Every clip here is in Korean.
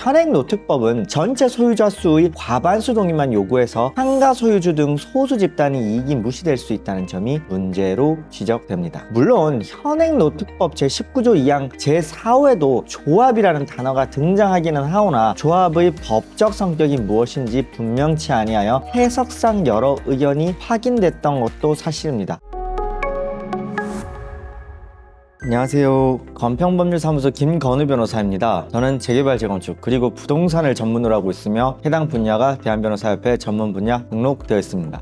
현행노특법은 전체 소유자 수의 과반수 동의만 요구해서 상가 소유주 등 소수 집단의 이익이 무시될 수 있다는 점이 문제로 지적됩니다. 물론 현행노특법 제19조 2항 제4호에도 조합이라는 단어가 등장하기는 하오나 조합의 법적 성격이 무엇인지 분명치 아니하여 해석상 여러 의견이 확인됐던 것도 사실입니다. 안녕하세요. 건평법률사무소 김건우 변호사입니다. 저는 재개발 재건축 그리고 부동산을 전문으로 하고 있으며 해당 분야가 대한변호사협회 전문 분야 등록되어 있습니다.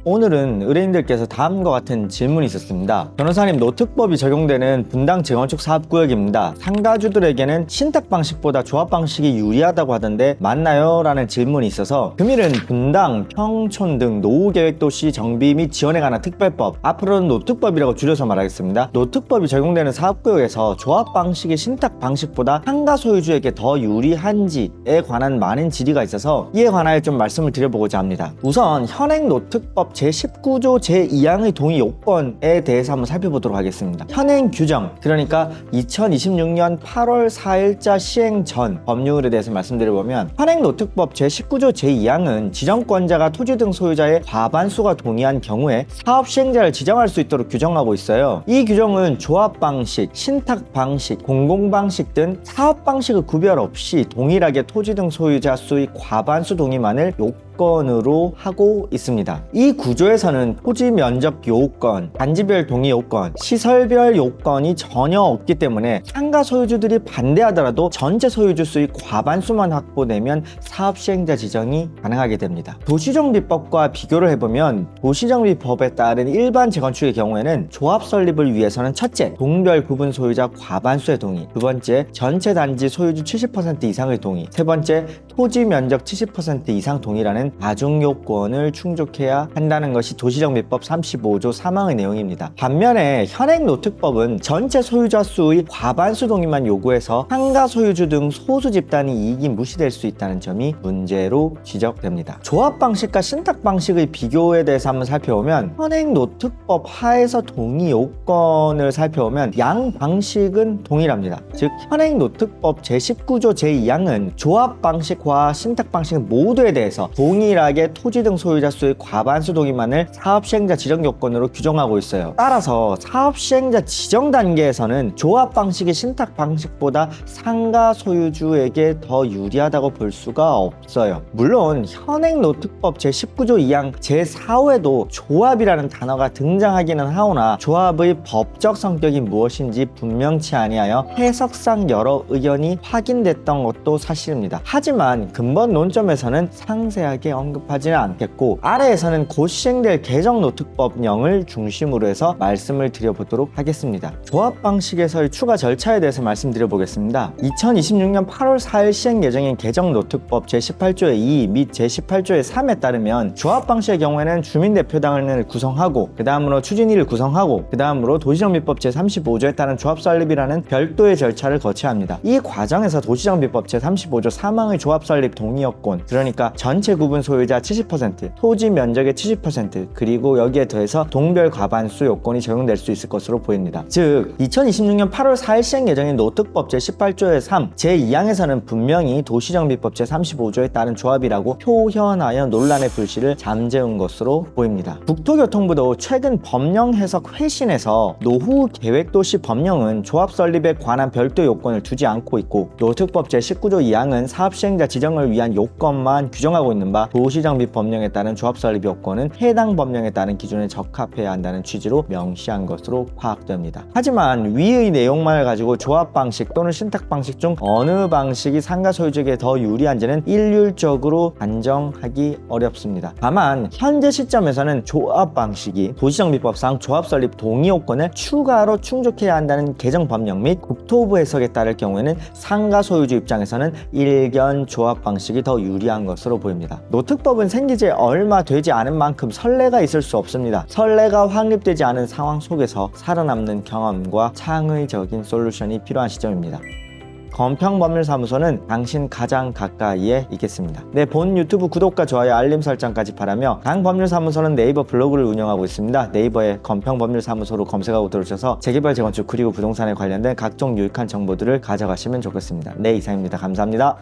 오늘은 의뢰인들께서 다음과 같은 질문이 있었습니다. 변호사님, 노특법이 적용되는 분당 재건축 사업구역입니다. 상가주들에게는 신탁 방식보다 조합 방식이 유리하다고 하던데 맞나요? 라는 질문이 있어서 금일은 분당, 평촌 등 노후계획도시 정비 및 지원에 관한 특별법, 앞으로는 노특법이라고 줄여서 말하겠습니다. 노특법이 적용되는 사업구역에서 조합 방식이 신탁 방식보다 상가 소유주에게 더 유리한지에 관한 많은 질의가 있어서 이에 관하여 좀 말씀을 드려보고자 합니다. 우선 현행 노특법 제19조 제2항의 동의 요건에 대해서 한번 살펴보도록 하겠습니다. 현행 규정, 그러니까 2026년 8월 4일자 시행 전 법률에 대해서 말씀드려보면 현행 노특법 제19조 제2항은 지정권자가 토지 등 소유자의 과반수가 동의한 경우에 사업 시행자를 지정할 수 있도록 규정하고 있어요. 이 규정은 조합 방식, 신탁 방식, 공공 방식 등 사업 방식의 구별 없이 동일하게 토지 등 소유자 수의 과반수 동의만을 요건으로 하고 있습니다. 이 구조에서는 토지 면적 요건, 단지별 동의 요건, 시설별 요건이 전혀 없기 때문에 상가 소유주들이 반대하더라도 전체 소유주 수의 과반수만 확보되면 사업 시행자 지정이 가능하게 됩니다. 도시정비법과 비교를 해보면 도시정비법에 따른 일반 재건축의 경우에는 조합 설립을 위해서는 첫째, 동별 구분 소유자 과반수의 동의, 두 번째, 전체 단지 소유주 70% 이상의 동의, 세 번째, 토지 면적 70% 이상 동의라는 다중 요건을 충족해야 한다는 것이 도시정비법 35조 3항의 내용입니다. 반면에 현행 노특법은 전체 소유자 수의 과반수 동의만 요구해서 상가 소유주 등 소수 집단의 이익이 무시될 수 있다는 점이 문제로 지적됩니다. 조합 방식과 신탁 방식의 비교에 대해서 한번 살펴보면 현행 노특법 하에서 동의 요건을 살펴보면 양 방식은 동일합니다. 즉 현행 노특법 제19조 제2항은 조합 방식과 신탁 방식 모두에 대해서 동일하게 토지 등 소유자 수의 과반수 동의만을 사업 시행자 지정 요건으로 규정하고 있어요. 따라서 사업 시행자 지정 단계에서는 조합 방식이 신탁 방식보다 상가 소유주에게 더 유리하다고 볼 수가 없어요. 물론 현행 노특법 제19조 2항 제4호에도 조합이라는 단어가 등장하기는 하오나 조합의 법적 성격이 무엇인지 분명치 아니하여 해석상 여러 의견이 확인됐던 것도 사실입니다. 하지만 근본 논점에서는 상세하게 언급하지는 않겠고 아래에서는 곧 시행될 개정노특법령을 중심으로 해서 말씀을 드려보도록 하겠습니다. 조합 방식에서의 추가 절차에 대해서 말씀드려보겠습니다. 2026년 8월 4일 시행 예정인 개정노특법 제18조의 2 및 제18조의 3에 따르면 조합 방식의 경우에는 주민대표당을 구성하고 그 다음으로 추진위를 구성하고 그 다음으로 도시정비법 제35조에 따른 조합 설립이라는 별도의 절차를 거쳐야 합니다. 이 과정에서 도시정비법 제35조 3항의 조합 설립 동의 요건, 그러니까 전체 구분 소유자 70%, 토지 면적의 70%, 그리고 여기에 더해서 동별 과반수 요건이 적용될 수 있을 것으로 보입니다. 즉 2026년 8월 4일 시행 예정인 노특법 제18조의 3, 제2항에서는 분명히 도시정비법 제35조에 따른 조합이라고 표현하여 논란의 불씨를 잠재운 것으로 보입니다. 국토교통부도 최근 법령 해석 회신에서 노후 계획도시 법령은 조합 설립에 관한 별도 요건을 두지 않고 있고 노특법 제19조 2항은 사업 시행자 지정을 위한 요건만 규정하고 있는 바 도시정비 법령에 따른 조합 설립 요건은 해당 법령에 따른 기준에 적합해야 한다는 취지로 명시한 것으로 파악됩니다. 하지만 위의 내용만을 가지고 조합 방식 또는 신탁 방식 중 어느 방식이 상가 소유주에게 더 유리한지는 일률적으로 단정하기 어렵습니다. 다만 현재 시점에서는 조합 방식이 도시정비법상 조합 설립 동의 요건을 추가로 충족해야 한다는 개정 법령 및 국토부 해석에 따를 경우에는 상가 소유주 입장에서는 일견 조합 방식이 더 유리한 것으로 보입니다. 노특법은 생긴 지 얼마 되지 않은 만큼 선례가 있을 수 없습니다. 선례가 확립되지 않은 상황 속에서 살아남는 경험과 창의적인 솔루션이 필요한 시점입니다. 건평법률사무소는 당신 가장 가까이에 있겠습니다. 네, 본 유튜브 구독과 좋아요, 알림 설정까지 바라며 강법률사무소는 네이버 블로그를 운영하고 있습니다. 네이버에 건평법률사무소로 검색하고 들어오셔서 재개발, 재건축 그리고 부동산에 관련된 각종 유익한 정보들을 가져가시면 좋겠습니다. 네, 이상입니다. 감사합니다.